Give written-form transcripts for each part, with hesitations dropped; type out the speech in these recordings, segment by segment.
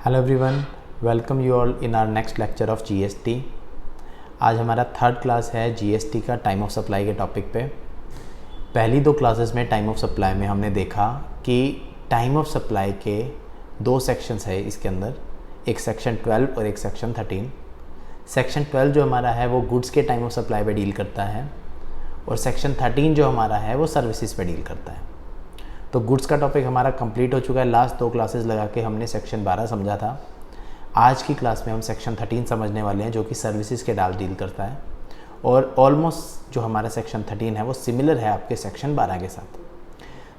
Hello everyone, welcome you all in our next lecture of GST. आज हमारा third class है GST का time of supply के topic पे। पहली दो क्लासेस में टाइम ऑफ सप्लाई में हमने देखा कि टाइम ऑफ सप्लाई के दो सेक्शंस है इसके अंदर, एक सेक्शन 12 और एक सेक्शन 13। सेक्शन 12 जो हमारा है वो गुड्स के टाइम ऑफ सप्लाई पे डील करता है और सेक्शन 13 जो हमारा है वो सर्विसेज पे डील करता है। तो गुड्स का टॉपिक हमारा कंप्लीट हो चुका है। लास्ट दो क्लासेस लगा के हमने सेक्शन 12 समझा था। आज की क्लास में हम सेक्शन 13 समझने वाले हैं जो कि सर्विसेज के डाल डील करता है और ऑलमोस्ट जो हमारा सेक्शन 13 है वो सिमिलर है आपके सेक्शन 12 के साथ।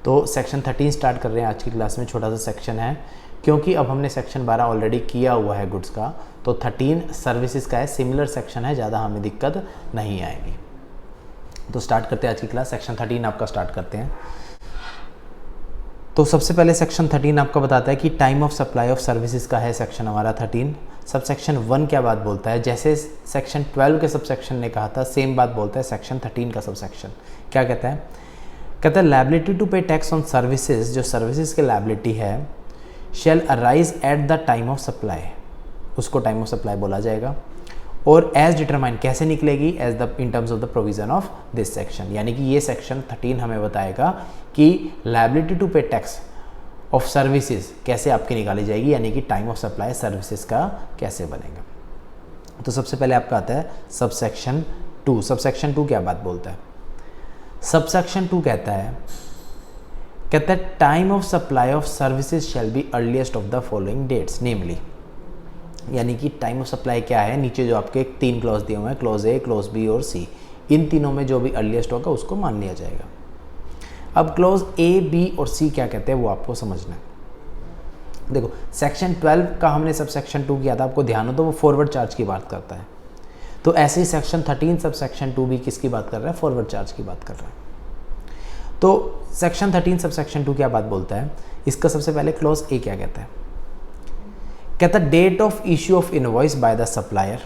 तो सेक्शन 13 स्टार्ट कर रहे हैं आज की क्लास में। छोटा सा सेक्शन है क्योंकि अब हमने सेक्शन 12 ऑलरेडी किया हुआ है गुड्स का, तो 13 सर्विसेज का है, सिमिलर सेक्शन है, ज़्यादा हमें दिक्कत नहीं आएगी। तो स्टार्ट करते हैं आज की क्लास। सेक्शन 13 आपका स्टार्ट करते हैं। तो सबसे पहले सेक्शन 13 आपका बताता है कि time of supply of services का है सेक्शन हमारा 13। सब सेक्शन 1 क्या बात बोलता है, जैसे सेक्शन 12 के सब सेक्शन ने कहा था सेम बात बोलता है सेक्शन 13 का सब सेक्शन। क्या कहता है? कहता है liability to pay tax on services, जो सर्विसेज के लायबिलिटी है, shall arise at the time of supply, उसको टाइम ऑफ सप्लाई बोला जाएगा। और एज डिटरमाइन कैसे निकलेगी, as the in terms of the provision of this section. यानी कि ये सेक्शन 13 हमें बताएगा कि liability to pay tax of services कैसे आपकी निकाली जाएगी, यानी कि टाइम ऑफ सप्लाई सर्विसेज का कैसे बनेगा। तो सबसे पहले आपका आता है सब सेक्शन 2। सब सेक्शन 2 क्या बात बोलता है? सब सेक्शन 2 कहता है time of supply of services shall be earliest of the following dates, namely, यानी कि टाइम ऑफ सप्लाई क्या है, नीचे जो आपके 3 क्लॉज दिए हुए हैं, क्लॉज ए, क्लॉज बी और सी, इन तीनों में जो भी अर्लीस्ट होगा उसको मान लिया जाएगा। अब क्लॉज ए, बी और सी क्या कहते हैं वो आपको समझना है। देखो सेक्शन 12 का हमने सब सेक्शन 2 किया था, आपको ध्यान हो तो वो फॉरवर्ड चार्ज की बात करता है। तो ऐसे ही सेक्शन 13 सब सेक्शन 2 भी किसकी बात कर रहा है? फॉरवर्ड चार्ज की बात कर रहा है। तो सेक्शन 13 सब सेक्शन 2 क्या बात बोलता है? इसका सबसे पहले क्लॉज ए क्या कहता है? कहता date of issue of invoice by the supplier.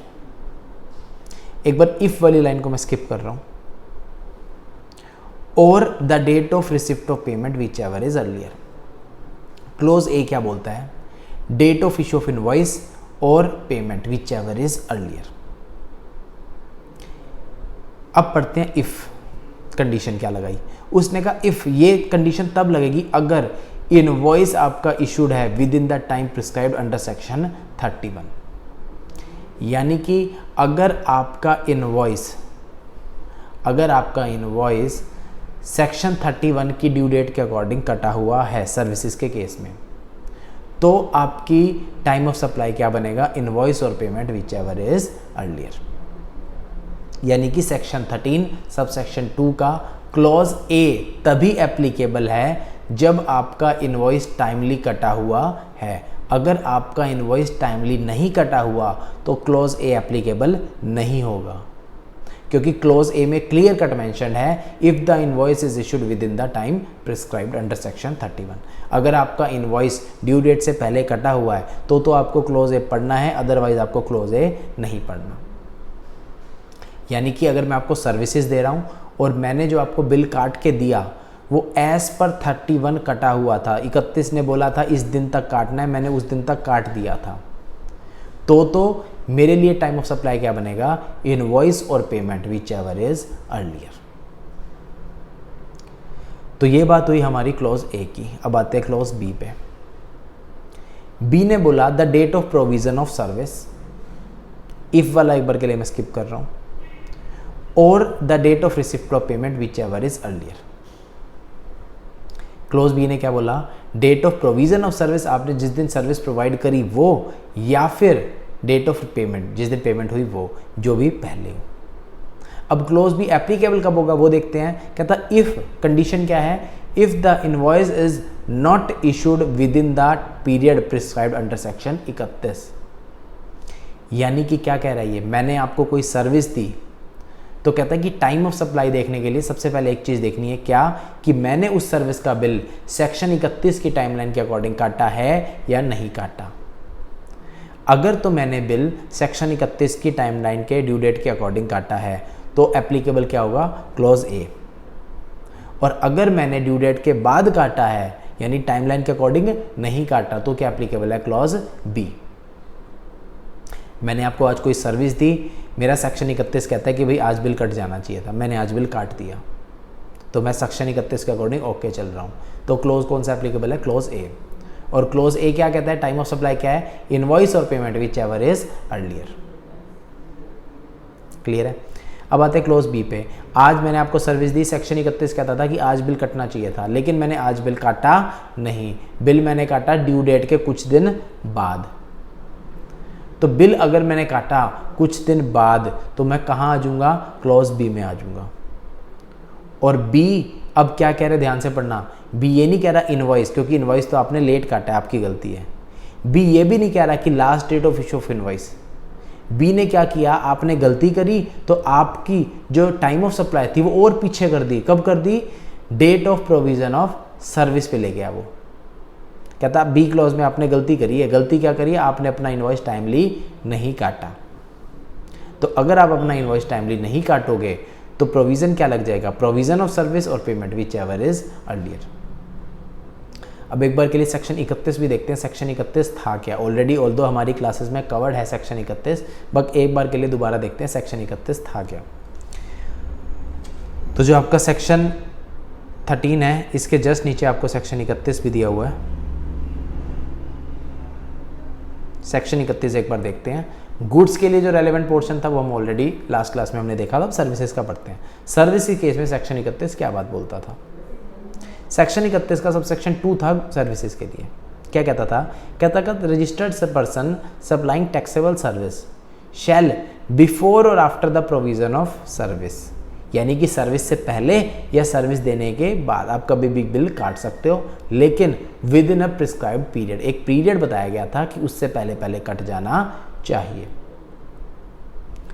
एक बार इफ वाली लाइन को मैं स्किप कर रहा हूं। और the date of receipt of payment whichever is earlier. Clause a क्या बोलता है? Date of issue of invoice or payment whichever is earlier. अब पढ़ते हैं इफ कंडीशन क्या लगाई। उसने कहा इफ, ये कंडीशन तब लगेगी अगर इनवॉइस आपका इशूड है with in the time prescribed under section 31। यानी कि अगर आपका इनवॉइस सेक्शन 31 की ड्यू डेट के अकॉर्डिंग कटा हुआ है सर्विसेज के केस में, तो आपकी टाइम ऑफ सप्लाई क्या बनेगा? Invoice or payment whichever is earlier. यानी कि सेक्शन 13 सब सेक्शन 2 का क्लॉज ए तभी एप्लीकेबल है जब आपका इनवॉइस टाइमली कटा हुआ है। अगर आपका इनवॉइस टाइमली नहीं कटा हुआ तो क्लॉज ए एप्लीकेबल नहीं होगा, क्योंकि क्लॉज ए में क्लियर कट मेंशन है if the invoice is issued with in the time prescribed under section 31। अगर आपका इनवॉइस ड्यू डेट से पहले कटा हुआ है तो आपको क्लॉज ए पढ़ना है, अदरवाइज आपको क्लॉज ए नहीं पढ़ना। यानी कि अगर मैं आपको सर्विसेज दे रहा हूं और मैंने जो आपको बिल काट के दिया वो एज पर 31 कटा हुआ था, 31 ने बोला था इस दिन तक काटना है, मैंने उस दिन तक काट दिया था, तो मेरे लिए टाइम ऑफ सप्लाई क्या बनेगा? Invoice or payment whichever is earlier. तो ये बात हुई हमारी क्लॉज ए की। अब आते हैं क्लॉज बी पे। बी ने बोला the date of provision of service, if वाला एक बार के लिए मैं स्किप कर रहा हूं, और the date of receipt of payment whichever is earlier. Clause B ने क्या बोला? Date of provision of service, आपने जिस दिन सर्विस प्रोवाइड करी वो, या फिर डेट ऑफ पेमेंट, जिस दिन पेमेंट हुई वो, जो भी पहले हो। अब क्लोज बी एप्लीकेबल कब होगा वो देखते हैं। कहता इफ, कंडीशन क्या है? If the invoice is not issued with in the period prescribed under section 31। यानी कि क्या कह रहा है ये? मैंने आपको कोई सर्विस दी तो कहता है कि टाइम ऑफ सप्लाई देखने के लिए सबसे पहले एक चीज़ देखनी है, क्या कि मैंने उस सर्विस का बिल सेक्शन 31 की टाइमलाइन के अकॉर्डिंग काटा है या नहीं काटा। अगर तो मैंने बिल सेक्शन 31 की टाइमलाइन के ड्यू डेट के अकॉर्डिंग काटा है तो एप्लीकेबल क्या होगा? Clause A. और अगर मैंने ड्यू डेट के बाद काटा है यानी टाइमलाइन के अकॉर्डिंग नहीं काटा, तो क्या एप्लीकेबल है, क्लॉज बी। मैंने आपको आज कोई सर्विस दी, मेरा सेक्शन 31 कहता है कि भाई आज बिल कट जाना चाहिए था, मैंने आज बिल काट दिया, तो मैं सेक्शन 31 के अकॉर्डिंग ओके चल रहा हूँ। तो क्लोज कौन सा एप्लीकेबल है, क्लोज ए। और क्लोज ए क्या कहता है, टाइम ऑफ सप्लाई क्या है, invoice or payment whichever is earlier. Clear है। अब आते हैं क्लोज बी पे। आज मैंने आपको सर्विस दी, सेक्शन 31 कहता था कि आज बिल कटना चाहिए था, लेकिन मैंने आज बिल काटा नहीं, बिल मैंने काटा ड्यू डेट के कुछ दिन बाद। तो बिल अगर मैंने काटा कुछ दिन बाद तो मैं कहाँ आ जाऊँगा, क्लॉज बी में आ जाऊँगा। और बी अब क्या कह रहे, ध्यान से पढ़ना, बी ये नहीं कह रहा इनवॉइस, क्योंकि इनवॉइस तो आपने लेट काटा है, आपकी गलती है। बी ये भी नहीं कह रहा कि last date of issue of invoice. B ने क्या किया, आपने गलती करी तो आपकी जो टाइम ऑफ सप्लाई थी वो और पीछे कर दी। कब कर दी, date of provision of service पे ले गया वो। कहता बी क्लॉज में आपने गलती करी है। गलती क्या करी है, आपने अपना इनवॉइस टाइमली नहीं काटा। तो अगर आप अपना इनवॉइस टाइमली नहीं काटोगे तो प्रोविजन क्या लग जाएगा, प्रोविजन ऑफ सर्विस और payment whichever is earlier. अब एक बार के लिए सेक्शन 31 भी देखते हैं, सेक्शन 31 था क्या। ऑलरेडी ऑल्दो हमारी क्लासेस में कवर्ड है सेक्शन 31, बट एक बार के लिए दोबारा देखते हैं सेक्शन 31 था क्या। तो जो आपका सेक्शन 13 है, इसके जस्ट नीचे आपको सेक्शन 31 भी दिया हुआ है। सेक्शन 31 एक बार देखते हैं। गुड्स के लिए जो रेलेवेंट पोर्शन था वो हम ऑलरेडी लास्ट क्लास में हमने देखा था। अब सर्विसेज का पढ़ते हैं। सर्विस के केस में सेक्शन 31 क्या बात बोलता था। सेक्शन 31 का सब सेक्शन 2 था सर्विसेज के लिए। क्या कहता था, कहता था registered person supplying taxable service shall before or after the provision of service, यानी कि सर्विस से पहले या सर्विस देने के बाद आप कभी भी बिल काट सकते हो, लेकिन with in a prescribed period. एक पीरियड बताया गया था कि उससे पहले पहले कट जाना चाहिए।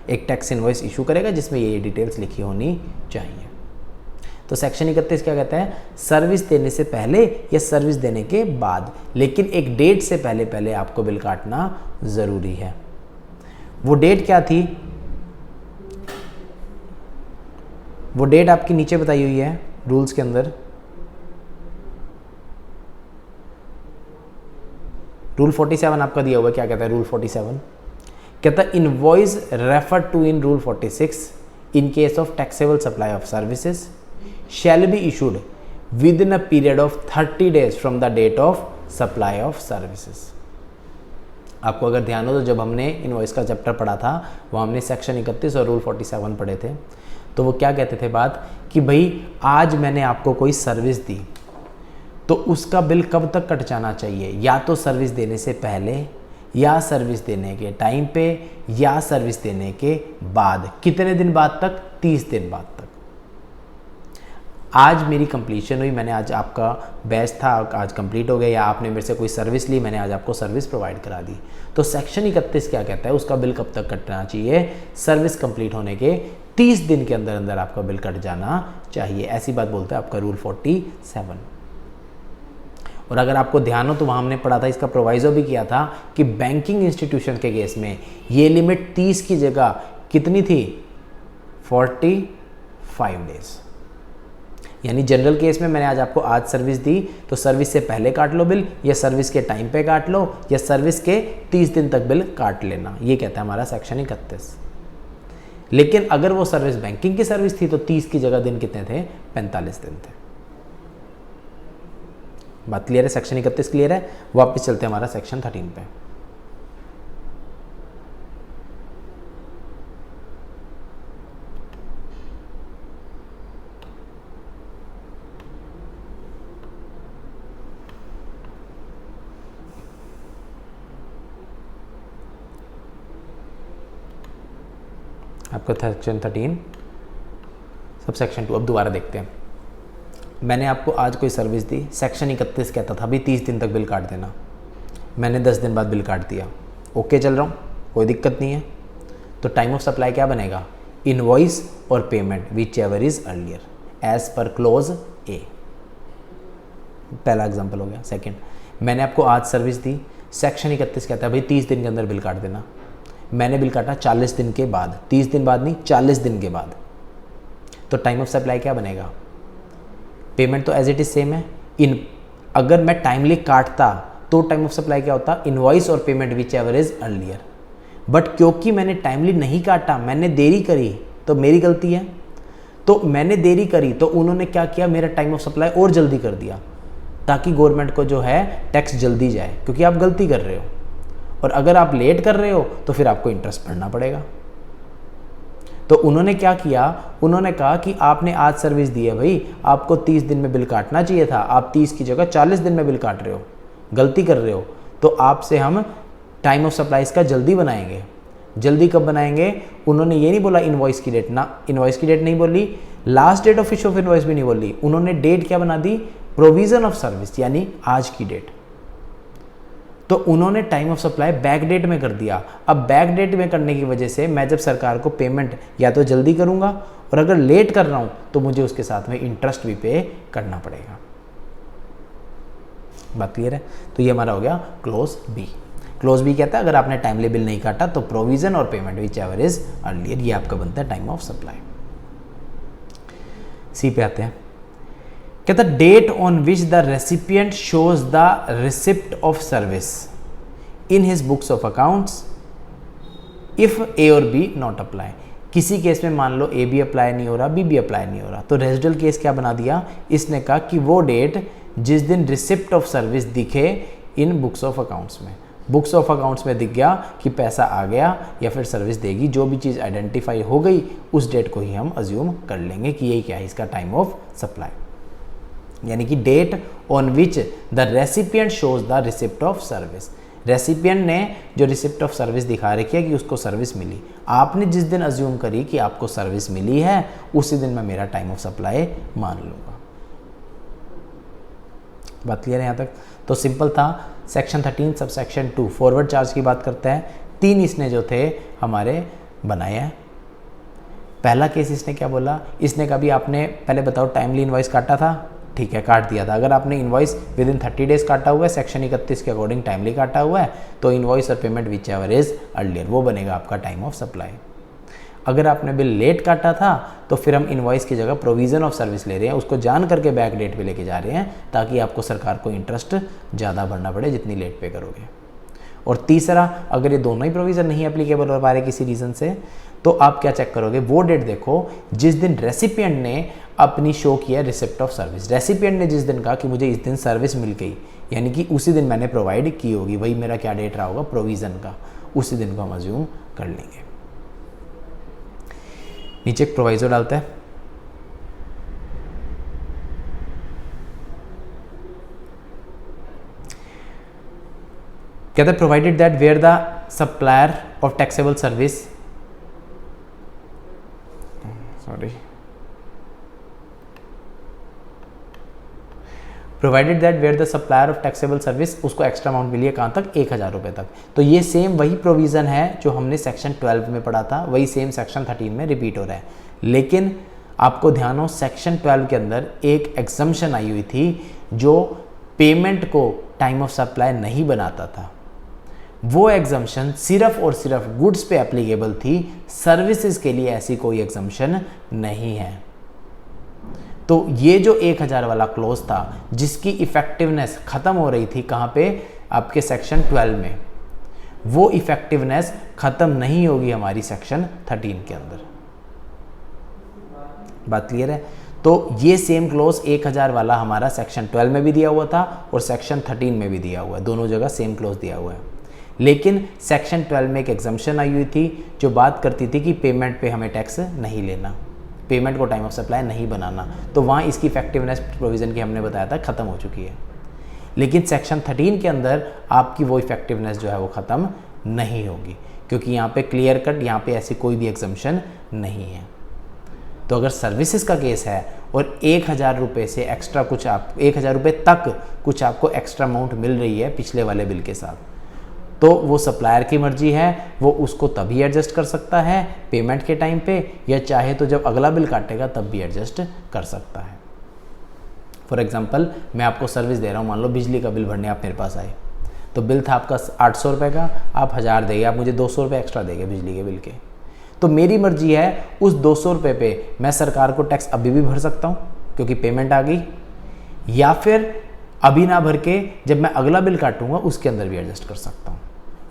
एक टैक्स इनवॉइस इशू करेगा जिसमें ये डिटेल्स लिखी होनी चाहिए। तो सेक्शन 31 क्या कहता है, सर्विस देने से पहले या सर्विस देने के बाद, लेकिन एक डेट से पहले पहले आपको बिल काटना जरूरी है। वो डेट क्या थी, वो डेट आपकी नीचे बताई हुई है रूल्स के अंदर। रूल 47 आपका दिया हुआ है। क्या कहता है रूल 47, कहता है invoice refer to in rule 46 in case of taxable supply of services shall be issued within a period of 30 days from the date of supply of services. आपको अगर ध्यान हो तो जब हमने इनवॉइस का चैप्टर पढ़ा था वो हमने सेक्शन 31 और रूल 47 पढ़े थे। तो वो क्या कहते थे बात कि भाई आज मैंने आपको कोई सर्विस दी तो उसका बिल कब तक कट जाना चाहिए, या तो सर्विस देने से पहले या सर्विस देने के टाइम पे या सर्विस देने के बाद। कितने दिन बाद तक, 30 दिन बाद तक। आज मेरी कंप्लीशन हुई, मैंने आज आपका बैच था आज कंप्लीट हो गया, या आपने मेरे से कोई सर्विस ली, मैंने आज आपको सर्विस प्रोवाइड करा दी। तो सेक्शन 31 क्या कहता है, उसका बिल कब तक कटना चाहिए, सर्विस कंप्लीट होने के 30 दिन के अंदर अंदर आपका बिल कट जाना चाहिए। ऐसी बात बोलता है आपका रूल 47। और अगर आपको ध्यान हो तो वहाँ हमने पढ़ा था, इसका प्रोवाइजो भी किया था कि बैंकिंग इंस्टीट्यूशन के केस में ये लिमिट 30 की जगह कितनी थी, 45 डेज। यानी जनरल केस में मैंने आज आपको आज सर्विस दी तो सर्विस से पहले काट लो बिल, या सर्विस के टाइम पे काट लो, या सर्विस के 30 दिन तक बिल काट लेना। ये कहता है हमारा सेक्शन 31। लेकिन अगर वो सर्विस बैंकिंग की सर्विस थी तो 30 की जगह दिन कितने थे, 45 दिन थे। बात क्लियर है, सेक्शन 31 क्लियर है। वापस चलते हैं हमारा सेक्शन 13 पे। आपका सेक्शन 13 सब सेक्शन 2। अब दोबारा देखते हैं। मैंने आपको आज कोई सर्विस दी, सेक्शन 31 कहता था अभी 30 दिन तक बिल काट देना, मैंने 10 दिन बाद बिल काट दिया, ओके चल रहा हूँ, कोई दिक्कत नहीं है। तो टाइम ऑफ सप्लाई क्या बनेगा, invoice or payment whichever is earlier as per clause a. पहला एग्जाम्पल हो गया। सेकेंड, मैंने आपको आज सर्विस दी, सेक्शन 31 कहता है भाई 30 दिन के अंदर बिल काट देना, मैंने बिल काटा 40 दिन के बाद, 30 दिन बाद नहीं 40 दिन के बाद। तो टाइम ऑफ सप्लाई क्या बनेगा, पेमेंट तो एज इट इज सेम है, इन अगर मैं टाइमली काटता तो टाइम ऑफ सप्लाई क्या होता, invoice or payment whichever is earlier. But क्योंकि मैंने टाइमली नहीं काटा, मैंने देरी करी, तो मेरी गलती है। तो मैंने देरी करी तो उन्होंने क्या किया, मेरा टाइम ऑफ सप्लाई और जल्दी कर दिया, ताकि गवर्नमेंट को जो है टैक्स जल्दी जाए, क्योंकि आप गलती कर रहे हो। और अगर आप लेट कर रहे हो तो फिर आपको इंटरेस्ट भरना पड़ेगा। तो उन्होंने क्या किया, उन्होंने कहा कि आपने आज सर्विस दी है भाई, आपको 30 दिन में बिल काटना चाहिए था, आप 30 की जगह 40 दिन में बिल काट रहे हो, गलती कर रहे हो, तो आपसे हम टाइम ऑफ सप्लाई का जल्दी बनाएंगे। जल्दी कब बनाएंगे, उन्होंने ये नहीं बोला इनवॉइस की डेट, ना इनवॉइस की डेट नहीं बोली, last date of issue of invoice भी नहीं बोली, उन्होंने डेट क्या बना दी, प्रोविजन ऑफ सर्विस, यानी आज की डेट। तो उन्होंने time of supply back date में कर दिया। अब बैक डेट में करने की वजह से मैं जब सरकार को पेमेंट या तो जल्दी करूंगा, और अगर लेट कर रहा हूं तो मुझे उसके साथ में इंटरेस्ट भी पे करना पड़ेगा। बात क्लियर है? तो ये हमारा हो गया क्लोज बी। क्लोज बी कहता है अगर आपने टाइमली बिल नहीं काटा तो प्रोविजन और payment whichever is earlier, ये आपका बनता है टाइम ऑफ सप्लाई। सी पे आते हैं, कहता date on which the recipient shows the receipt of service in his books of accounts if a or b not apply. किसी केस में मान लो ए भी अप्लाई नहीं हो रहा, बी भी अप्लाई नहीं हो रहा, तो रेजिडुअल केस क्या बना दिया, इसने कहा कि वो डेट जिस दिन रिसिप्ट ऑफ सर्विस दिखे इन बुक्स ऑफ अकाउंट्स में, बुक्स ऑफ अकाउंट्स में दिख गया कि पैसा आ गया या फिर सर्विस देगी, जो भी चीज़ आइडेंटिफाई हो गई उस डेट को ही हम अज्यूम कर लेंगे कि यही क्या है, इसका टाइम ऑफ सप्लाई। यानी कि date on which the recipient shows the receipt of service. Recipient ने जो रिसिप्ट ऑफ सर्विस दिखा रखी है कि उसको सर्विस मिली, आपने जिस दिन अज्यूम करी कि आपको सर्विस मिली है उसी दिन मैं मेरा टाइम ऑफ सप्लाई मान लूँगा। बात क्लियर है यहाँ तक? तो सिंपल था। Section 13 sub section 2 forward charge की बात करते हैं। 3 इसने जो थे हमारे बनाए हैं। पहला केस इसने क्या बोला, इसने कभी आपने पहले बताओ टाइमली इनवॉइस काटा था, ठीक है काट दिया था। अगर आपने इनवॉइस विद इन 30 डेज काटा हुआ है, सेक्शन 31 के अकॉर्डिंग टाइमली काटा हुआ है, तो invoice or payment whichever is earlier वो बनेगा आपका टाइम ऑफ सप्लाई। अगर आपने बिल लेट काटा था तो फिर हम इनवॉइस की जगह प्रोविजन ऑफ सर्विस ले रहे हैं, उसको जान करके बैक डेट पे लेके जा रहे हैं ताकि आपको सरकार को इंटरेस्ट ज़्यादा भरना पड़े जितनी लेट पे करोगे। और तीसरा, अगर ये दोनों ही प्रोविज़न नहीं एप्लीकेबल हो पा रहे किसी रीज़न से, तो आप क्या चेक करोगे, वो डेट देखो जिस दिन रेसिपिएंट ने अपनी शो किया रिसिप्ट ऑफ सर्विस। रेसिपिएंट ने जिस दिन कहा कि मुझे इस दिन सर्विस मिल गई, यानी कि उसी दिन मैंने प्रोवाइड की होगी, वही मेरा क्या डेट रहा होगा प्रोविज़न का, उसी दिन को हम अज्यूम कर लेंगे। नीचे एक प्रोवाइजो डालता है, कहते हैं provided that where the supplier of taxable service, provided that where the supplier of taxable service, उसको एक्स्ट्रा अमाउंट मिली है कहाँ तक, 1000 रुपये तक। तो ये सेम वही प्रोविज़न है जो हमने सेक्शन 12 में पढ़ा था, वही सेम सेक्शन 13 में रिपीट हो रहा है। लेकिन आपको ध्यान हो सेक्शन 12 के अंदर एक एग्जम्पशन आई हुई थी जो पेमेंट को टाइम ऑफ सप्लाई नहीं बनाता था। वो एग्जम्पशन सिर्फ और सिर्फ गुड्स पे एप्लीकेबल थी, सर्विसेज के लिए ऐसी कोई एग्जम्पशन नहीं है। तो ये जो 1000 वाला क्लोज था जिसकी इफेक्टिवनेस खत्म हो रही थी कहाँ पे, आपके सेक्शन 12 में, वो इफेक्टिवनेस खत्म नहीं होगी हमारी सेक्शन 13 के अंदर। बात क्लियर है? तो ये सेम क्लोज 1000 वाला हमारा सेक्शन 12 में भी दिया हुआ था और सेक्शन 13 में भी दिया हुआ है, दोनों जगह सेम क्लोज दिया हुआ है। लेकिन सेक्शन 12 में एक एग्जम्पशन आई हुई थी जो बात करती थी कि पेमेंट पे हमें टैक्स नहीं लेना, पेमेंट को टाइम ऑफ सप्लाई नहीं बनाना, तो वहाँ इसकी इफेक्टिवनेस प्रोविज़न की हमने बताया था ख़त्म हो चुकी है। लेकिन सेक्शन 13 के अंदर आपकी वो इफेक्टिवनेस जो है वो ख़त्म नहीं होगी, क्योंकि यहाँ पे क्लियर कट यहाँ पे ऐसी कोई भी एग्जम्पशन नहीं है। तो अगर सर्विसेज का केस है और 1000 रुपये से एक्स्ट्रा कुछ आप 1000 रुपये तक कुछ आपको एक्स्ट्रा अमाउंट मिल रही है पिछले वाले बिल के साथ, तो वो सप्लायर की मर्जी है, वो उसको तभी एडजस्ट कर सकता है पेमेंट के टाइम पे, या चाहे तो जब अगला बिल काटेगा तब भी एडजस्ट कर सकता है। फॉर एग्जांपल मैं आपको सर्विस दे रहा हूँ, मान लो बिजली का बिल भरने आप मेरे पास आए, तो बिल था आपका 800 रुपये का, आप 1000 देंगे, आप मुझे 200 रुपये एक्स्ट्रा देंगे बिजली के बिल के, तो मेरी मर्जी है उस 200 रुपये पे मैं सरकार को टैक्स अभी भी भर सकता हूँ क्योंकि पेमेंट आ गई, या फिर अभी ना भर के जब मैं अगला बिल काटूंगा उसके अंदर भी एडजस्ट कर सकता हूँ।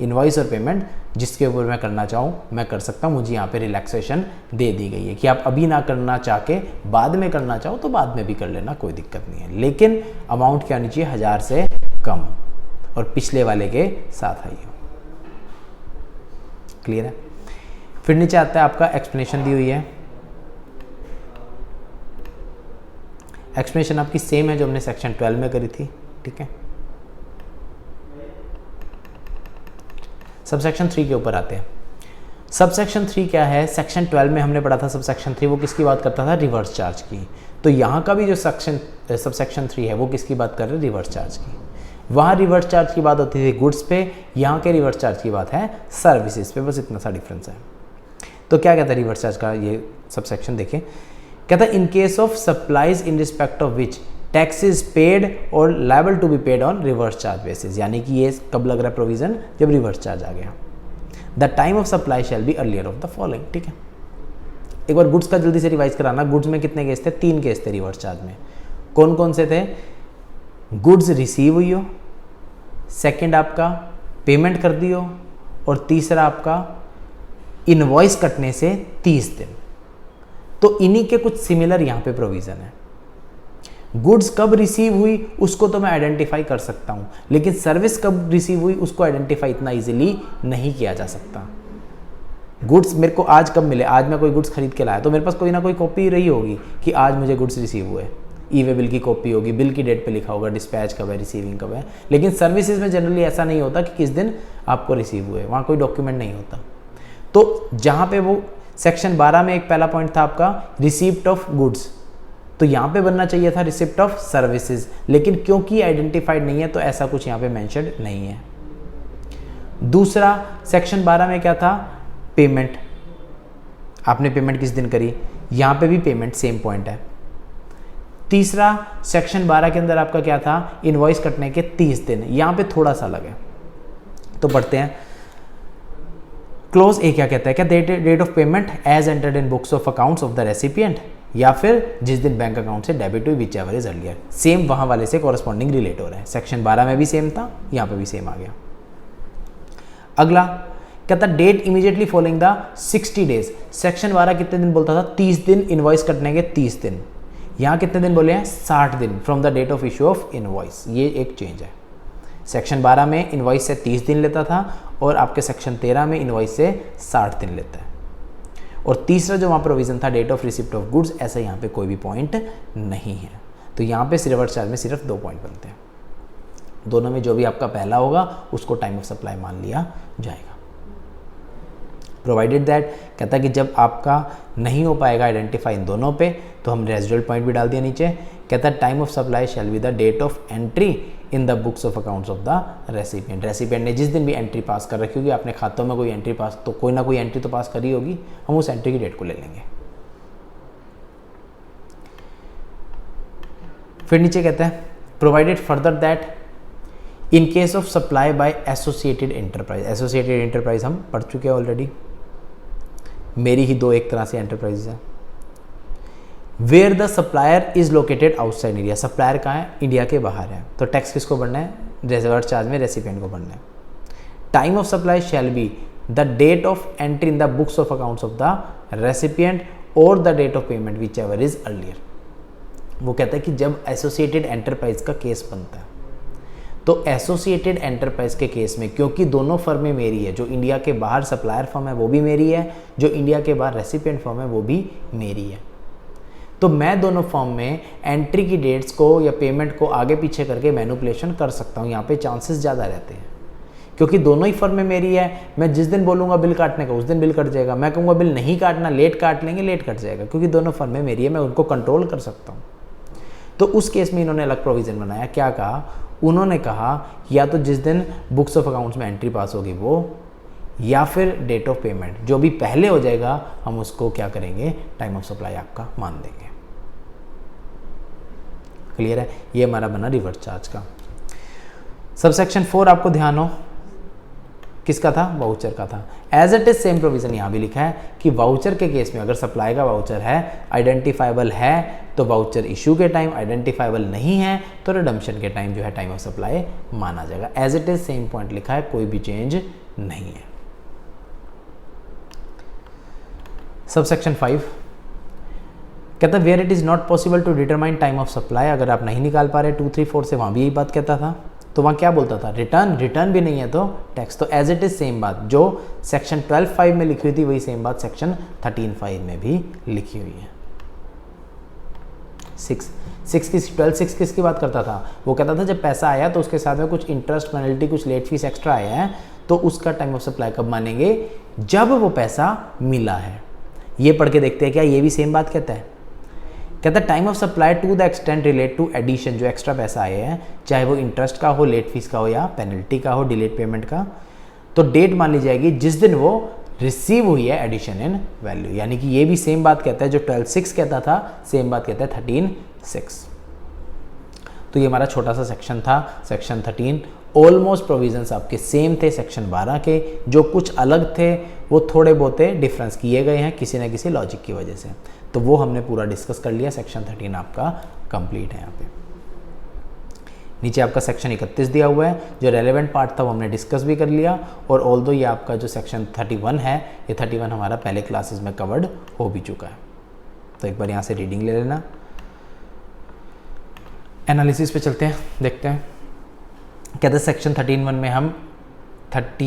इनवॉइस और पेमेंट जिसके ऊपर मैं करना चाहूँ मैं कर सकता हूँ। मुझे यहाँ पे रिलैक्सेशन दे दी गई है कि आप अभी ना करना चाह के बाद में करना चाहो तो बाद में भी कर लेना, कोई दिक्कत नहीं है, लेकिन अमाउंट क्या होनी चाहिए 1000 से कम और पिछले वाले के साथ आई हो। क्लियर है। फिर नीचे आता है आपका एक्सप्लेनेशन दी हुई है। एक्सप्लेनेशन आपकी सेम है जो हमने सेक्शन 12 में करी थी, ठीक है। सबसेक्शन 3 के ऊपर आते हैं। सबसेक्शन 3 क्या है? सेक्शन 12 में हमने पढ़ा था सबसेक्शन 3 वो किसकी बात करता था? रिवर्स चार्ज की। तो यहाँ का भी जो सबसेक्शन 3 है वो किसकी बात कर रहे हैं? रिवर्स चार्ज की। वहाँ रिवर्स चार्ज की बात होती थी गुड्स पे, यहाँ के रिवर्स चार्ज की बात है सर्विसेज पे, बस इतना सा डिफरेंस है। तो क्या कहता है रिवर्स चार्ज का ये सबसेक्शन? देखिए, कहता है in case of supplies in respect of which tax is paid और liable to be paid on reverse charge basis. यानी कि ये कब लग रहा है प्रोविजन? जब रिवर्स चार्ज आ गया। The time of supply shall be earlier of the following, ठीक है। एक बार गुड्स का जल्दी से रिवाइज कराना। गुड्स में कितने केस थे? 3 केस थे रिवर्स चार्ज में। कौन कौन से थे? गुड्स रिसीव हुई हो, सेकेंड आपका पेमेंट कर दी हो, और तीसरा आपका इनवॉइस कटने से 30 दिन। तो इन्हीं के कुछ सिमिलर यहाँ पे प्रोविजन है। गुड्स कब रिसीव हुई उसको तो मैं आइडेंटिफाई कर सकता हूँ, लेकिन सर्विस कब रिसीव हुई उसको आइडेंटिफाई इतना इजीली नहीं किया जा सकता। गुड्स मेरे को आज कब मिले? आज मैं कोई गुड्स खरीद के लाया तो मेरे पास कोई ना कोई कॉपी रही होगी कि आज मुझे गुड्स रिसीव हुए। ई वे बिल की कॉपी होगी, बिल की डेट पे लिखा होगा डिस्पैच कब है, रिसीविंग कब है। लेकिन सर्विसेज में जनरली ऐसा नहीं होता कि किस दिन आपको रिसीव हुए, वहाँ कोई डॉक्यूमेंट नहीं होता। तो जहाँ पे वो सेक्शन 12 में एक पहला पॉइंट था आपका रिसिप्ट ऑफ गुड्स, तो यहाँ पे बनना चाहिए था रिसिप्ट ऑफ सर्विसेज, लेकिन क्योंकि आइडेंटिफाइड नहीं है तो ऐसा कुछ यहाँ पे मेंशन नहीं है। दूसरा सेक्शन 12 में क्या था? पेमेंट। आपने पेमेंट किस दिन करी? यहाँ पे भी पेमेंट सेम पॉइंट है। तीसरा सेक्शन 12 के अंदर आपका क्या था? इनवॉइस कटने के 30 दिन। यहाँ पे थोड़ा सा अलग है, तो पढ़ते हैं। क्लोज ए क्या कहता है? क्या date of payment as entered in books of accounts of the recipient, या फिर जिस दिन बैंक अकाउंट से डेबिट हुई whichever is earlier. Same वहां वाले से कॉरेस्पॉन्डिंग रिलेट हो रहा है। सेक्शन 12 में भी सेम था, यहाँ पे भी सेम आ गया। अगला कहता date immediately following the 60 days. Section 12 कितने दिन बोलता था? 30 दिन, इनवॉइस कटने के 30 दिन। यहाँ कितने दिन बोले हैं? 60 दिन from the date of issue of invoice. ये एक चेंज है। सेक्शन 12 में इनवॉइस से 30 दिन लेता था और आपके सेक्शन 13 में इनवॉइस से 60 दिन लेता है। और तीसरा जो वहाँ प्रोविजन था date of receipt of goods, ऐसा यहाँ पे कोई भी पॉइंट नहीं है। तो यहाँ पे रिवर्स चार्ज में सिर्फ 2 पॉइंट बनते हैं। दोनों में जो भी आपका पहला होगा उसको टाइम ऑफ सप्लाई मान लिया जाएगा। प्रोवाइडेड दैट कहता है कि जब आपका नहीं हो पाएगा आइडेंटिफाई इन दोनों पे तो हम रेजिडुअल पॉइंट भी डाल दिया नीचे। कहता है time of supply shall be the date of entry in the books of accounts of the recipient. Recipient ने जिस दिन भी एंट्री पास कर रखी होगी, आपने खातों में कोई एंट्री पास, तो कोई ना कोई एंट्री तो पास करी होगी, हम उस एंट्री की डेट को ले लेंगे। फिर नीचे कहते हैं provided further that in case of supply bye associated enterprise. Associated enterprise हम पढ़ चुके हैं ऑलरेडी, मेरी ही 2 एक तरह से एंटरप्राइज है। Where the supplier is located outside India. Supplier कहाँ है? इंडिया के बाहर है, तो टैक्स किसको भरना है? रिवर्स चार्ज में रेसिपिएंट को भरना है। Time of supply shall be the date of entry in the books of accounts of the recipient और the date of payment whichever is earlier. वो कहता है कि जब एसोसिएटेड एंटरप्राइज का केस बनता है तो एसोसिएटेड एंटरप्राइज के केस में, क्योंकि दोनों फर्में मेरी है, जो इंडिया के बाहर सप्लायर फर्म है वो भी मेरी है, जो इंडिया के बाहर रेसिपिएंट फर्म है वो भी मेरी है, तो मैं दोनों फर्म में एंट्री की डेट्स को या पेमेंट को आगे पीछे करके मैनिपुलेशन कर सकता हूँ। यहाँ पे चांसेस ज़्यादा रहते हैं क्योंकि दोनों ही फर्म में मेरी है। मैं जिस दिन बोलूँगा बिल काटने का उस दिन बिल कट जाएगा, मैं कहूँगा बिल नहीं काटना, लेट काट लेंगे, लेट कट जाएगा, क्योंकि दोनों फर्म में मेरी है, मैं उनको कंट्रोल कर सकता हूँ। तो उस केस में इन्होंने अलग प्रोविज़न बनाया। क्या कहा? उन्होंने कहा या तो जिस दिन बुक्स ऑफ अकाउंट्स में एंट्री पास होगी वो, या फिर डेट ऑफ पेमेंट, जो भी पहले हो जाएगा हम उसको क्या करेंगे? टाइम ऑफ सप्लाई आपका मान देंगे। क्लियर है? ये हमारा बना रिवर्स चार्ज का। सबसेक्शन 4 आपको ध्यान हो, किसका था? वाउचर का था। As it is same provision यहाँ भी लिखा है कि वाउचर के केस में अगर सप्लाई का वाउचर है, आइडेंटिफाइबल है तो वाउचर इशू के टाइम, आइडेंटिफाइबल नहीं है तो रिडम्पशन के टाइम जो है टाइम ऑफ सप्लाई माना जाएगा। As it is same point लिखा है, कोई भी चेंज नहीं है। सबसेक्शन 5 कहता है where it is not possible to determine time of supply, अगर आप नहीं निकाल पा रहे 2, 3, 4 से, वहाँ भी यही बात कहता था। तो वहाँ क्या बोलता था? रिटर्न भी नहीं है तो टैक्स। तो एज इट इज सेम बात जो सेक्शन 12(5) में लिखी हुई थी वही सेम बात सेक्शन 13(5) में भी लिखी हुई है। 12(6) किसकी बात करता था? वो कहता था जब पैसा आया तो उसके साथ में कुछ इंटरेस्ट, पेनल्टी, कुछ लेट फीस एक्स्ट्रा आया है तो उसका टाइम ऑफ सप्लाई कब मानेंगे? जब वो पैसा मिला है। ये पढ़ के देखते हैं क्या ये भी सेम बात कहता है? कहता है time of supply to the extent relate to addition, जो एक्स्ट्रा पैसा आए हैं चाहे वो इंटरेस्ट का हो, लेट फीस का हो या पेनल्टी का हो, डिलेड पेमेंट का, तो डेट मान ली जाएगी जिस दिन वो रिसीव हुई है एडिशन इन वैल्यू। यानी कि ये भी सेम बात कहता है जो 12(6) कहता था, सेम बात कहता है 13(6). तो ये हमारा छोटा सा सेक्शन था, सेक्शन 13। ऑलमोस्ट प्रोविजंस आपके सेम थे सेक्शन 12 के, जो कुछ अलग थे वो थोड़े बहुते डिफरेंस किए गए हैं किसी न किसी लॉजिक की वजह से। तो वो हमने पूरा डिस्कस कर लिया। सेक्शन 13 आपका कंप्लीट है। यहाँ पे नीचे आपका सेक्शन 31 दिया हुआ है, जो रेलेवेंट पार्ट था वो हमने डिस्कस भी कर लिया। और ऑल्दो ये आपका जो सेक्शन 31 है, ये 31 हमारा पहले क्लासेस में कवर्ड हो भी चुका है। तो एक बार यहाँ से रीडिंग ले लेना। एनालिसिस पे चलते हैं, देखते हैं। कहते हैं सेक्शन 13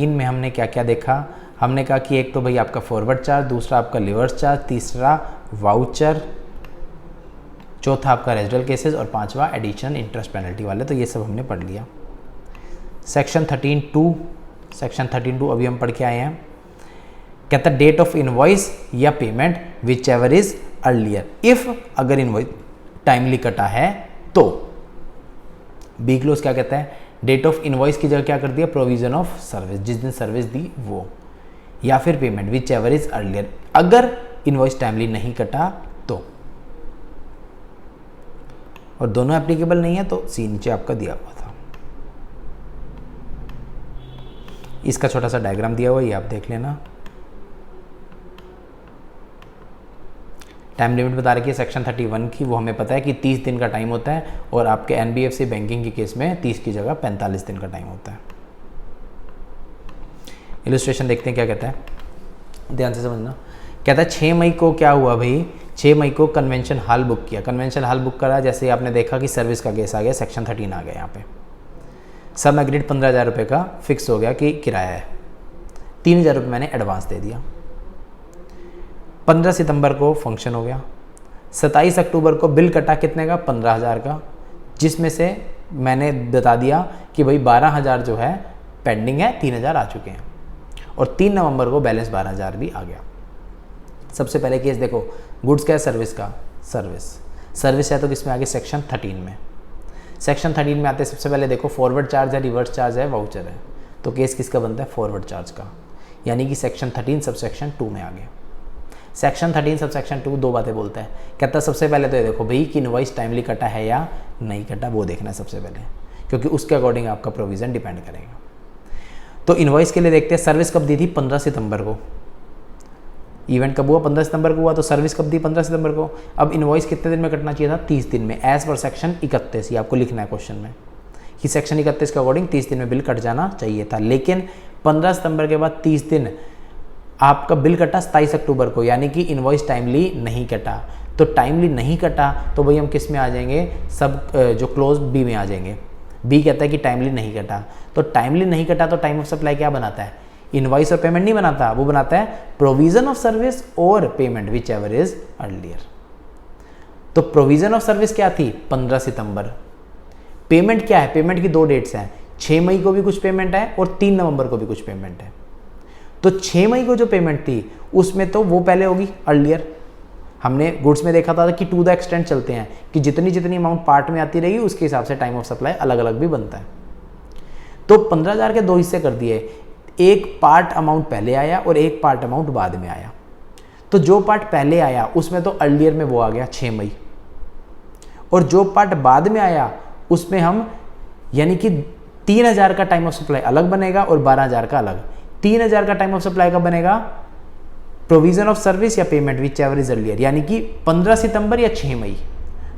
में हमने क्या क्या देखा? हमने कहा कि एक तो भाई आपका फॉरवर्ड चार्ज, दूसरा आपका रिवर्स चार्ज, तीसरा वाउचर, चौथा आपका रेजिडुअल केसेस और पांचवा एडिशन इंटरेस्ट पेनल्टी वाले। तो ये सब हमने पढ़ लिया। सेक्शन 13(2) अभी हम पढ़ के आए हैं। कहता है डेट ऑफ इनवॉइस या payment whichever is earlier. If अगर इनवॉइस टाइमली कटा है तो बी क्लोज क्या कहता है? डेट ऑफ इनवॉइस की जगह क्या कर दिया? प्रोविजन ऑफ सर्विस, जिस दिन सर्विस दी वो, या फिर payment whichever is earlier, अगर इनवॉइस टाइमली नहीं कटा तो। और दोनों एप्लीकेबल नहीं है तो सी नीचे आपका दिया हुआ था। इसका छोटा सा डायग्राम दिया हुआ है, ये आप देख लेना। टाइम लिमिट बता रखी है सेक्शन 31 की, वो हमें पता है कि 30 दिन का टाइम होता है और आपके एनबीएफसी बैंकिंग के केस में 30 की जगह 45 दिन का टाइम होता है। इलस्ट्रेशन देखते हैं क्या कहता है, ध्यान से समझना। कहता है 6 मई को क्या हुआ भाई? 6 मई को कन्वेंशन हॉल बुक किया। कन्वेंशन हॉल बुक करा, जैसे आपने देखा कि सर्विस का केस आ गया, सेक्शन 13 आ गया। यहाँ पे सब एग्रीड 15,000 रुपये का फिक्स हो गया कि किराया है। 3,000 रुपये मैंने एडवांस दे दिया। 15 सितंबर को फंक्शन हो गया। 27 अक्टूबर को बिल कटा कितने का? 15,000 का, जिसमें से मैंने बता दिया कि भाई 12,000 जो है पेंडिंग है, 3,000 आ चुके हैं। और 3 नवंबर को बैलेंस 12,000 भी आ गया। सबसे पहले केस देखो, गुड्स का है, सर्विस का? सर्विस है तो किसमें आ गया? सेक्शन 13 में। सेक्शन 13 में आते सबसे पहले देखो फॉरवर्ड चार्ज है, रिवर्स चार्ज है, वाउचर है। तो केस किसका बनता है? फॉरवर्ड चार्ज का। यानी कि सेक्शन 13 सबसेक्शन 2 में आ गया। सेक्शन 13 सबसेक्शन 2 दो बातें बोलता है। कहता है सबसे पहले तो ये देखो भाई कि इनवॉइस टाइमली कटा है या नहीं कटा, वो देखना है सबसे पहले, क्योंकि उसके अकॉर्डिंग आपका प्रोविज़न डिपेंड करेगा। तो इनवॉइस के लिए देखते हैं, सर्विस कब दी थी? 15 सितंबर को। इवेंट कब हुआ? 15 सितंबर को हुआ। तो सर्विस कब दी? 15 सितंबर को। अब इनवॉइस कितने दिन में कटना चाहिए था? 30 दिन में, एज पर सेक्शन 31। ये आपको लिखना है क्वेश्चन में कि सेक्शन 31 के अकॉर्डिंग 30 दिन में बिल कट जाना चाहिए था। लेकिन 15 सितंबर के बाद 30 दिन आपका बिल कटा 27 अक्टूबर को, यानी कि इनवॉइस टाइमली नहीं कटा। तो टाइमली नहीं कटा तो भाई हम किस में आ जाएंगे? सब जो क्लोज बी में आ जाएंगे। बी कहता है कि टाइमली नहीं कटा। तो टाइमली नहीं कटा तो टाइम ऑफ सप्लाई क्या बनाता है? इनवॉइस और पेमेंट नहीं बनाता, वो बनाता है प्रोविजन ऑफ सर्विस और payment whichever is earlier. तो प्रोविजन ऑफ सर्विस क्या थी? 15 सितंबर। पेमेंट क्या है? पेमेंट की 2 डेट्स हैं, 6 मई को भी कुछ पेमेंट है और 3 नवंबर को भी कुछ पेमेंट है। तो 6 मई को जो पेमेंट थी उसमें तो वो पहले होगी, अर्लियर। हमने गुड्स में देखा था कि टू द एक्सटेंट चलते हैं कि जितनी जितनी अमाउंट पार्ट में आती रहेगी उसके हिसाब से टाइम ऑफ सप्लाई अलग अलग भी बनता है। तो 15,000 के 2 हिस्से कर दिए, एक पार्ट अमाउंट पहले आया और एक पार्ट अमाउंट बाद में आया। तो जो पार्ट पहले आया उसमें तो अर्लियर में वो आ गया 6 मई, और जो पार्ट बाद में आया उसमें हम यानी कि 3,000 का टाइम ऑफ सप्लाई अलग बनेगा और 12,000 का अलग। 3000 का टाइम ऑफ सप्लाई कब बनेगा? प्रोविजन ऑफ सर्विस या payment whichever is earlier, यानी कि 15 सितंबर या 6 मई।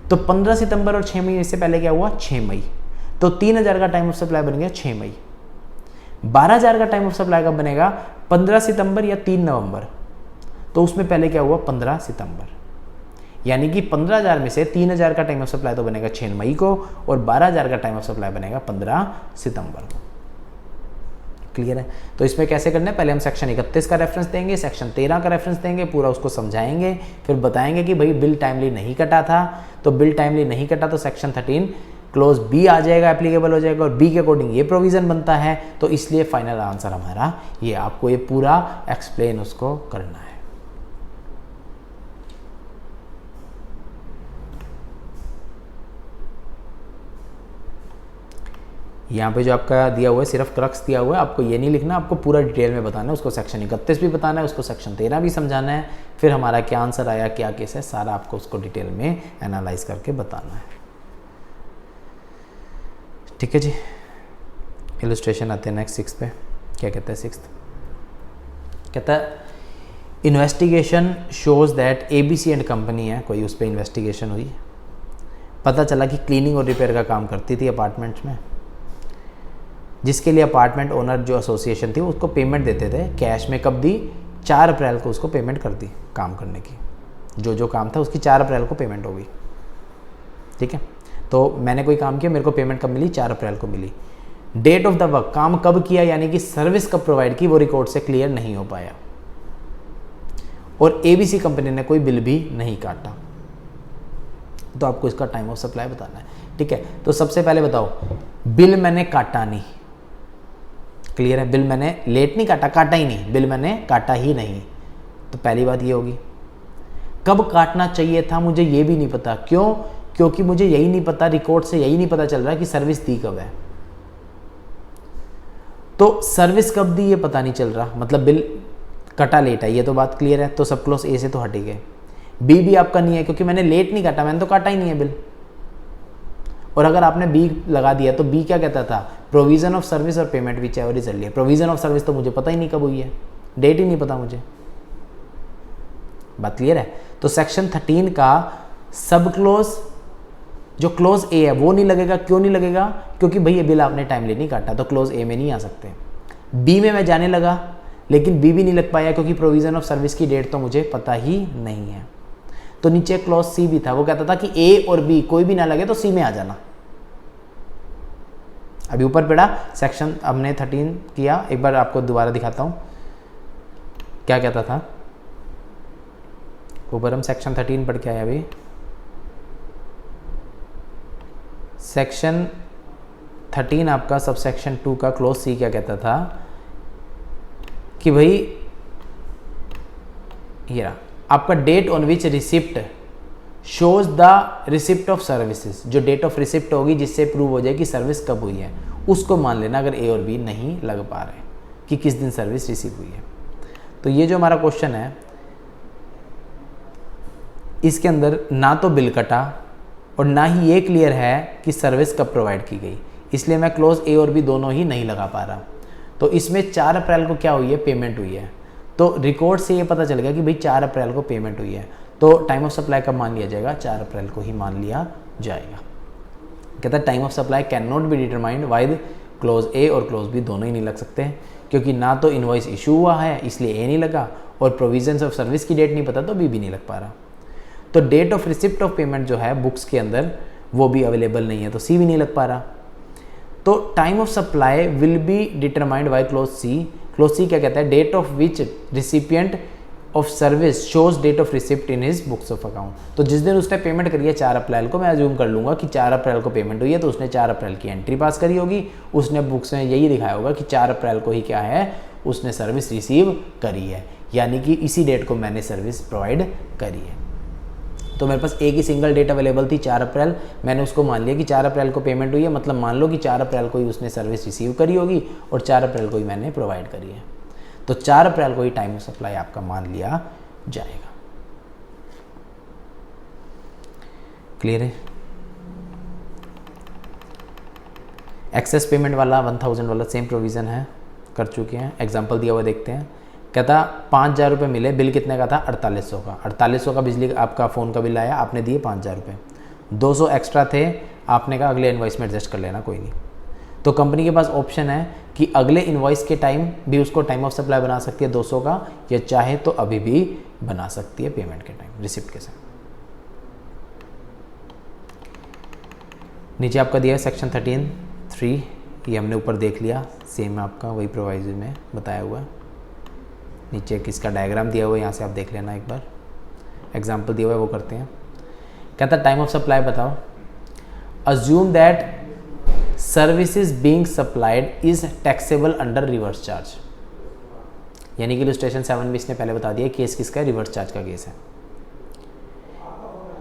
तो 15 सितंबर और 6 मई से पहले क्या हुआ? 6 मई। तो 3000 का टाइम ऑफ सप्लाई बन गया 6 मई। 12000 का टाइम ऑफ सप्लाई कब बनेगा? 15 सितंबर या 3 नवंबर। तो उसमें पहले क्या हुआ? 15 सितंबर। यानी कि 15000 में से 3000 का टाइम ऑफ सप्लाई तो बनेगा 6 मई को और 12000 का टाइम ऑफ सप्लाई बनेगा 15 सितंबर को। क्लियर है? तो इसमें कैसे करना है? पहले हम सेक्शन 31 का रेफरेंस देंगे, सेक्शन 13 का रेफरेंस देंगे, पूरा उसको समझाएंगे, फिर बताएंगे कि भाई बिल टाइमली नहीं कटा था, तो बिल टाइमली नहीं कटा तो सेक्शन 13 क्लोज बी आ जाएगा, एप्लीकेबल हो जाएगा, और बी के अकॉर्डिंग ये प्रोविजन बनता है। तो इसलिए फाइनल आंसर हमारा ये, आपको ये पूरा एक्सप्लेन उसको करना है। यहाँ पे जो आपका दिया हुआ है सिर्फ क्रक्स दिया हुआ है, आपको ये नहीं लिखना, आपको पूरा डिटेल में बताना है। उसको सेक्शन 31 भी बताना है, उसको सेक्शन 13 भी समझाना है, फिर हमारा क्या आंसर आया, क्या केस है, सारा आपको उसको डिटेल में एनालाइज करके बताना है। ठीक है जी। इलस्ट्रेशन आते हैं नेक्स्ट 6 पे। क्या कहता है 6? कहता है investigation shows that ABC and company है कोई, उस पर इन्वेस्टिगेशन हुई, पता चला कि क्लीनिंग और रिपेयर का काम करती थी अपार्टमेंट्स में, जिसके लिए अपार्टमेंट ओनर जो एसोसिएशन थी उसको पेमेंट देते थे कैश में। कब दी? 4 अप्रैल को उसको पेमेंट कर दी काम करने की, जो काम था उसकी 4 अप्रैल को पेमेंट हो गई। ठीक है, तो मैंने कोई काम किया, मेरे को पेमेंट कब मिली? 4 अप्रैल को मिली। डेट ऑफ द वर्क, काम कब किया यानी कि सर्विस कब प्रोवाइड की, वो रिकॉर्ड से क्लियर नहीं हो पाया, और ABC कंपनी ने कोई बिल भी नहीं काटा। तो आपको इसका टाइम ऑफ सप्लाई बताना है। ठीक है, तो सबसे पहले बताओ, बिल मैंने काटा नहीं। क्लियर है? बिल मैंने लेट नहीं काटा, काटा ही नहीं, बिल मैंने काटा ही नहीं। तो पहली बात ये होगी। कब काटना चाहिए था मुझे ये भी नहीं पता। क्यों? क्योंकि मुझे यही नहीं पता, रिकॉर्ड से यही नहीं पता चल रहा कि सर्विस दी कब है। तो सर्विस कब दी ये पता नहीं चल रहा, मतलब बिल कटा लेट है, ये तो बात क्लियर है। तो सब क्लोज ए से तो हट गए। बी भी आपका नहीं है क्योंकि मैंने लेट नहीं काटा, मैंने तो काटा ही नहीं है बिल। और अगर आपने बी लगा दिया तो बी क्या कहता था? प्रोविजन ऑफ सर्विस और payment whichever is earlier. Provision of service तो मुझे पता ही नहीं कब हुई है, डेट ही नहीं पता मुझे। बात क्लियर है? तो सेक्शन 13 का सब क्लोज, जो क्लोज ए है वो नहीं लगेगा। क्यों नहीं लगेगा? क्योंकि भाई ये बिल आपने टाइमली नहीं काटा, तो क्लोज ए में नहीं आ सकते। बी में मैं जाने लगा, लेकिन बी भी नहीं लग पाया क्योंकि प्रोविजन ऑफ सर्विस की डेट तो मुझे पता ही नहीं है। तो नीचे क्लॉज सी भी था, वो कहता था कि ए और बी कोई भी ना लगे तो सी में आ जाना। अभी ऊपर पड़ा सेक्शन हमने 13 किया, एक बार आपको दोबारा दिखाता हूं क्या कहता था। ऊपर हम सेक्शन 13 पढ़ के आए। अभी सेक्शन 13 आपका सब सेक्शन 2 का क्लोज सी क्या कहता था कि भाई ये रहा आपका date on which receipt shows the receipt of services. जो डेट ऑफ रिसिप्ट होगी जिससे प्रूव हो जाए कि सर्विस कब हुई है, उसको मान लेना अगर ए और बी नहीं लग पा रहे कि किस दिन सर्विस रिसीव हुई है। तो ये जो हमारा क्वेश्चन है इसके अंदर ना तो बिल कटा और ना ही ये क्लियर है कि सर्विस कब प्रोवाइड की गई, इसलिए मैं क्लोज ए और बी दोनों ही नहीं लगा पा रहा। तो इसमें 4 अप्रैल को क्या हुई है? पेमेंट हुई है। तो रिकॉर्ड से ये पता चल गया कि भाई 4 अप्रैल को पेमेंट हुई है। तो टाइम ऑफ सप्लाई कब मान लिया जाएगा? 4 अप्रैल को ही मान लिया जाएगा। कहता है time of supply cannot be determined vide clause A और क्लोज बी दोनों ही नहीं लग सकते, क्योंकि ना तो इनवॉइस इशू हुआ है इसलिए ए नहीं लगा, और प्रोविजंस ऑफ सर्विस की डेट नहीं पता तो बी भी नहीं लग पा रहा। तो date of receipt of payment जो है बुक्स के अंदर वो भी अवेलेबल नहीं है, तो सी भी नहीं लग पा रहा। तो time of supply will be determined by clause C. Clause C क्या कहता है? Date of which recipient of service shows date of receipt in his books of account. तो जिस दिन उसने पेमेंट करी है 4 अप्रैल को, मैं अज्यूम कर लूंगा कि 4 अप्रैल को पेमेंट हुई है, तो उसने 4 अप्रैल की एंट्री पास करी होगी, उसने बुक्स में यही दिखाया होगा कि 4 अप्रैल को ही क्या है उसने सर्विस रिसीव करी है, यानी कि इसी डेट को मैंने सर्विस प्रोवाइड करी है। तो मेरे पास एक ही सिंगल डेट अवेलेबल थी 4 अप्रैल, मैंने उसको मान लिया कि 4 अप्रैल को पेमेंट हुई है, मतलब मान लो कि 4 अप्रैल को ही उसने सर्विस रिसीव करी होगी और 4 अप्रैल को ही मैंने प्रोवाइड करी है। तो 4 अप्रैल को ही टाइम ऑफ सप्लाई आपका मान लिया जाएगा। क्लियर है? एक्सेस पेमेंट वाला 1000 वाला सेम प्रोविज़न है, कर चुके हैं। एग्जाम्पल दिया हुआ देखते हैं। कहता 5,000 रुपये मिले, बिल कितने का था 4800 का। 4800 का बिजली आपका फ़ोन का बिल आया, आपने दिए 5,000 रुपये, 200 एक्स्ट्रा थे, आपने कहा अगले इन्वॉइस में एडजस्ट कर लेना, कोई नहीं। तो कंपनी के पास ऑप्शन है कि अगले इन्वॉइस के टाइम भी उसको टाइम ऑफ सप्लाई बना सकती है 200 का, या चाहे तो अभी भी बना सकती है पेमेंट के टाइम रिसिप्ट के साथ। नीचे आपका दिया है सेक्शन 13(3), ये हमने ऊपर देख लिया, सेम आपका वही प्रोवाइजर में बताया हुआ है। नीचे किसका डायग्राम दिया हुआ है, यहाँ से आप देख लेना एक बार। एग्जाम्पल दिया हुआ है वो करते हैं। कहता टाइम ऑफ सप्लाई बताओ। Assume that services being supplied is taxable under reverse charge. यानी कि इलस्ट्रेशन 7 में इसने पहले बता दिया केस किसका है, रिवर्स चार्ज का केस है।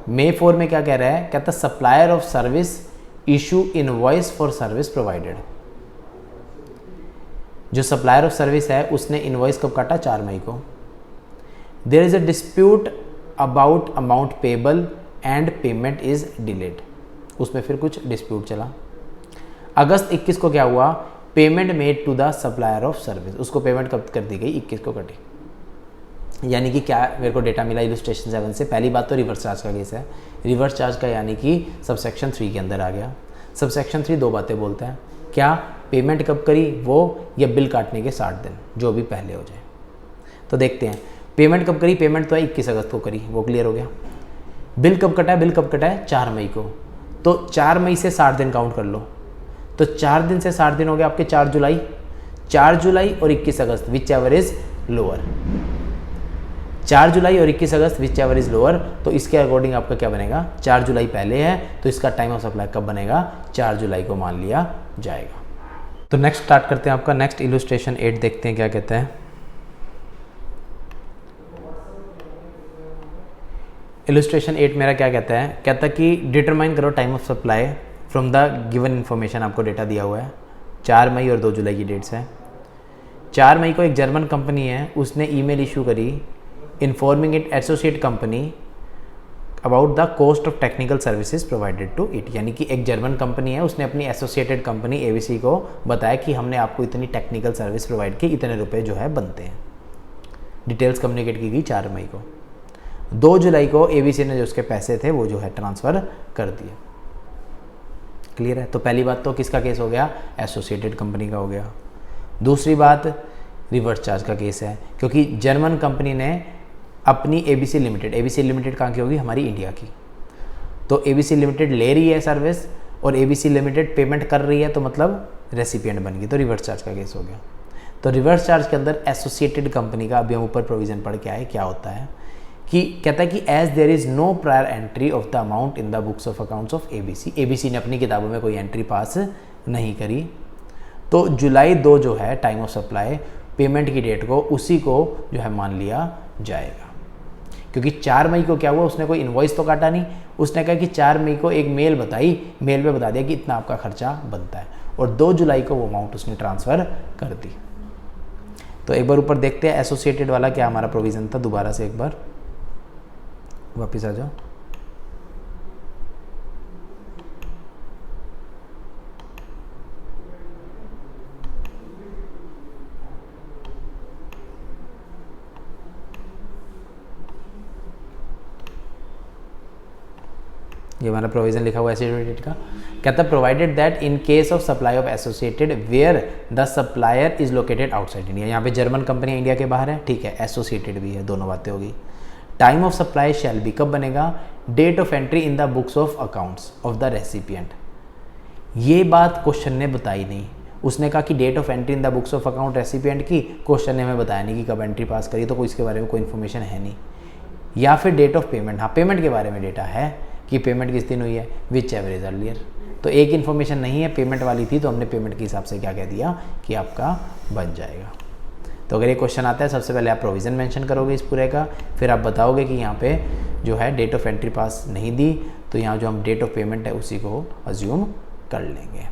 मे 4 में क्या कह रहा है, कहता supplier of service issue invoice for service provided. जो सप्लायर ऑफ सर्विस है उसने इनवॉइस कब काटा, 4 मई को। There is a dispute about amount payable and payment is delayed. उसमें फिर कुछ डिस्प्यूट चला। अगस्त 21 को क्या हुआ, payment made to the supplier of service, उसको पेमेंट कब कर दी गई, 21 को कटी। यानी कि क्या मेरे को डेटा मिला इलस्ट्रेशन 7 से, पहली बात तो रिवर्स चार्ज का केस है। रिवर्स चार्ज का यानी कि सबसेक्शन 3 के अंदर आ गया। सबसेक्शन 3 दो बातें बोलता है, क्या पेमेंट कब करी वो, या बिल काटने के 60 दिन, जो भी पहले हो जाए। तो देखते हैं पेमेंट कब करी। पेमेंट तो है 21 अगस्त को करी, वो क्लियर हो गया। बिल कब कटा है, बिल कब कटा है 4 मई को। तो 4 मई से 60 दिन काउंट कर लो। तो 4 दिन से 60 दिन हो गए आपके 4 जुलाई। 4 जुलाई और 21 अगस्त विच एवर इज लोअर। 4 जुलाई और 21 अगस्त विच एवर इज लोअर। तो इसके अकॉर्डिंग आपका क्या बनेगा, 4 जुलाई पहले है तो इसका टाइम ऑफ सप्लाई कब बनेगा, 4 जुलाई को मान लिया जाएगा। तो नेक्स्ट स्टार्ट करते हैं आपका नेक्स्ट इलस्ट्रेशन 8 देखते हैं क्या कहता है। इलस्ट्रेशन 8 मेरा क्या कहता है, कहता कि डिटरमाइन करो time of supply from the given information. आपको डेटा दिया हुआ है 4 मई और 2 जुलाई की डेट्स है। 4 मई को एक जर्मन कंपनी है, उसने ईमेल इशू करी informing it associate company about the cost of technical services provided to it. यानी कि एक जर्मन कंपनी है, उसने अपनी एसोसिएटेड कंपनी एबीसी को बताया कि हमने आपको इतनी टेक्निकल सर्विस प्रोवाइड की, इतने रुपए जो है बनते हैं। डिटेल्स कम्युनिकेट की गई 4 मई को। 2 जुलाई को एबीसी ने जो उसके पैसे थे वो जो है ट्रांसफ़र कर दिए। क्लियर है। तो पहली बात तो किसका केस हो गया, एसोसिएटेड कंपनी का हो गया। दूसरी बात रिवर्स चार्ज का केस है, क्योंकि जर्मन कंपनी ने अपनी एबीसी लिमिटेड कहाँ की होगी, हमारी इंडिया की। तो एबीसी लिमिटेड ले रही है सर्विस और एबीसी लिमिटेड पेमेंट कर रही है, तो मतलब रेसिपिएंट बन गई, तो रिवर्स चार्ज का केस हो गया। तो रिवर्स चार्ज के अंदर एसोसिएटेड कंपनी का अभी हम ऊपर प्रोविजन पढ़ के आए, क्या होता है कि कहता है कि as there is no prior entry of the amount in the books of accounts of ABC. ABC ने अपनी किताबों में कोई एंट्री पास नहीं करी, तो जुलाई 2 जो है टाइम ऑफ सप्लाई पेमेंट की डेट को उसी को जो है मान लिया जाएगा। क्योंकि 4 मई को क्या हुआ, उसने कोई इन्वॉइस तो काटा नहीं, उसने कहा कि 4 मई को एक मेल बताई, मेल पे बता दिया कि इतना आपका खर्चा बनता है, और 2 जुलाई को वो अमाउंट उसने ट्रांसफ़र कर दी। तो एक बार ऊपर देखते हैं एसोसिएटेड वाला क्या हमारा प्रोविज़न था, दोबारा से एक बार वापिस आ जाओ। ये हमारा प्रोविजन लिखा हुआ है एसोसिएटेड का। कहता है provided that in case of supply of associated where the supplier is located outside India. यहाँ पे जर्मन कंपनी इंडिया के बाहर है, ठीक है, एसोसिएटेड भी है, दोनों बातें होगी। Time of supply shall be कब बनेगा, date of entry in the books of accounts of the recipient. ये बात क्वेश्चन ने बताई नहीं, उसने कहा कि date of entry in the books of account recipient की, क्वेश्चन ने हमें बताया नहीं कि कब एंट्री पास करी, तो कोई इसके बारे में कोई इन्फॉर्मेशन है नहीं। या फिर डेट ऑफ पेमेंट, हाँ पेमेंट के बारे में डेटा है कि पेमेंट किस दिन हुई है, विच एवर इज अर्लियर। तो एक इन्फॉर्मेशन नहीं है, पेमेंट वाली थी, तो हमने पेमेंट के हिसाब से क्या कह दिया कि आपका बन जाएगा। तो अगर ये क्वेश्चन आता है, सबसे पहले आप प्रोविज़न मेंशन करोगे इस पूरे का, फिर आप बताओगे कि यहाँ पे जो है डेट ऑफ एंट्री पास नहीं दी, तो यहाँ जो हम डेट ऑफ पेमेंट है उसी को अज्यूम कर लेंगे।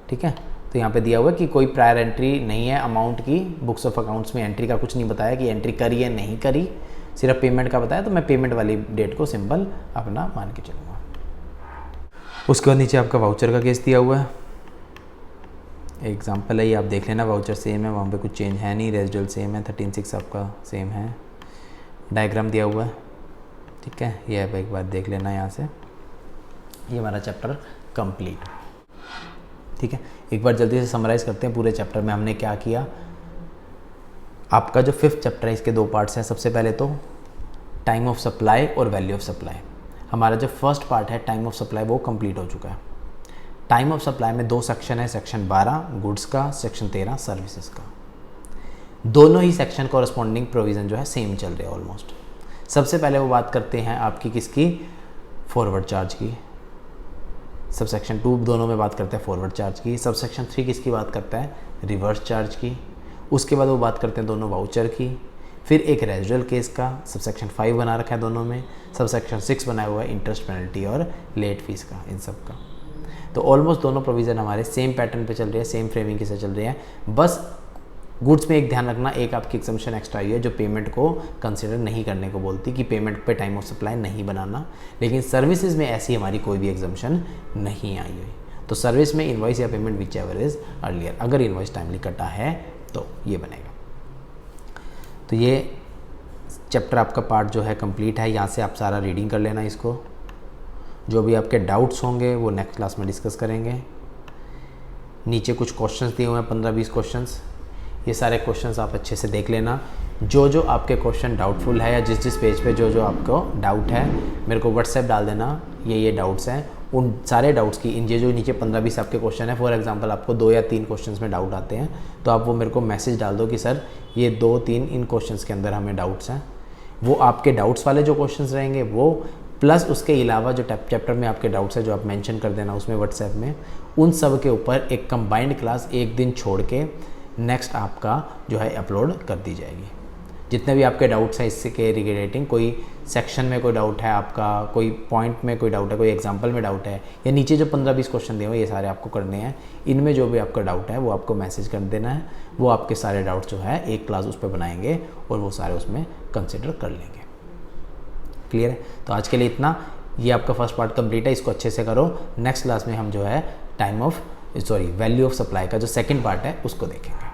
ठीक है। तो यहाँ पे दिया हुआ है कि कोई प्रायर एंट्री नहीं है अमाउंट की, बुक्स ऑफ अकाउंट्स में एंट्री का कुछ नहीं बताया कि एंट्री करी है नहीं करी, सिर्फ पेमेंट का बताया, तो मैं पेमेंट वाली डेट को सिंपल अपना मान के चलूँगा। उसके बाद नीचे आपका वाउचर का केस दिया हुआ है, एग्जाम्पल है ये, आप देख लेना। वाउचर सेम है, वहाँ पे कुछ चेंज है नहीं, रेजिडुअल सेम है, 13.6 आपका सेम है। डायग्राम दिया हुआ है, ठीक है, ये आप एक बार देख लेना यहाँ से। ये हमारा चैप्टर कंप्लीट, ठीक है। एक बार जल्दी से समराइज़ करते हैं पूरे चैप्टर में हमने क्या किया। आपका जो 5th चैप्टर है इसके 2 पार्ट्स हैं। सबसे पहले तो टाइम ऑफ सप्लाई और वैल्यू ऑफ सप्लाई। हमारा जो फर्स्ट पार्ट है टाइम ऑफ सप्लाई वो कंप्लीट हो चुका है। टाइम ऑफ सप्लाई में 2 सेक्शन है, सेक्शन 12 गुड्स का, सेक्शन 13 सर्विसेज का। दोनों ही सेक्शन कॉरस्पॉन्डिंग प्रोविज़न जो है सेम चल रहे हैं ऑलमोस्ट। सबसे पहले वो बात करते हैं आपकी किसकी, फॉरवर्ड चार्ज की। सब सेक्शन 2 दोनों में बात करते हैं फॉरवर्ड चार्ज की। सब सेक्शन 3 किसकी बात करता है, रिवर्स चार्ज की। उसके बाद वो बात करते हैं दोनों वाउचर की। फिर एक रेजिडुअल केस का सब सेक्शन 5 बना रखा है दोनों में। सब सेक्शन 6 बनाया हुआ है इंटरेस्ट पेनल्टी और लेट फीस का, इन सब का। तो ऑलमोस्ट दोनों प्रोविज़न हमारे सेम पैटर्न पे चल रहे हैं, सेम फ्रेमिंग के साथ चल रहे हैं। बस गुड्स में एक ध्यान रखना, एक आपकी एग्जम्पशन एक्स्ट्रा आई है जो पेमेंट को कंसिडर नहीं करने को बोलती, कि पेमेंट पे टाइम ऑफ सप्लाई नहीं बनाना। लेकिन सर्विसेज में ऐसी हमारी कोई भी एग्जम्पशन नहीं आई हुई। तो सर्विस में इनवॉइस या payment whichever is earlier, अगर इनवॉइस टाइमली कटा है तो ये बनेगा। तो ये चैप्टर आपका पार्ट जो है कंप्लीट है। यहाँ से आप सारा रीडिंग कर लेना इसको। जो भी आपके डाउट्स होंगे वो नेक्स्ट क्लास में डिस्कस करेंगे। नीचे कुछ क्वेश्चंस दिए हुए हैं, 15-20 क्वेश्चंस। ये सारे क्वेश्चंस आप अच्छे से देख लेना। जो जो आपके क्वेश्चन डाउटफुल है या जिस जिस पेज पे जो जो आपको डाउट है मेरे को व्हाट्सएप डाल देना, ये डाउट्स हैं। उन सारे डाउट्स की इन जो नीचे 15-20 आपके क्वेश्चन है, फॉर एग्जांपल आपको 2 या 3 क्वेश्चंस में डाउट आते हैं तो आप वो मेरे को मैसेज डाल दो कि सर ये 2-3 इन क्वेश्चंस के अंदर हमें डाउट्स हैं। वो आपके डाउट्स वाले जो क्वेश्चंस रहेंगे वो, प्लस उसके अलावा जो चैप्टर में आपके डाउट्स है जो आप मेंशन कर देना उसमें व्हाट्सएप में, उन सब के ऊपर एक कंबाइंड क्लास एक दिन छोड़ के नेक्स्ट आपका जो है अपलोड कर दी जाएगी। जितने भी आपके डाउट्स हैं इससे के रिलेटिंग, कोई सेक्शन में कोई डाउट है आपका, कोई पॉइंट में कोई डाउट है, कोई एग्जांपल में डाउट है, या नीचे जो 15-20 क्वेश्चन दिए हुए ये सारे आपको करने हैं। इनमें जो भी आपका डाउट है वो आपको मैसेज कर देना है। वो आपके सारे डाउट्स जो है एक क्लास उस पर बनाएंगे और वो सारे उसमें कंसिडर कर लेंगे। क्लियर है? तो आज के लिए इतना। ये आपका फर्स्ट पार्ट कंप्लीट है, इसको अच्छे से करो। नेक्स्ट क्लास में हम जो है वैल्यू ऑफ सप्लाई का जो सेकंड पार्ट है उसको देखेंगे।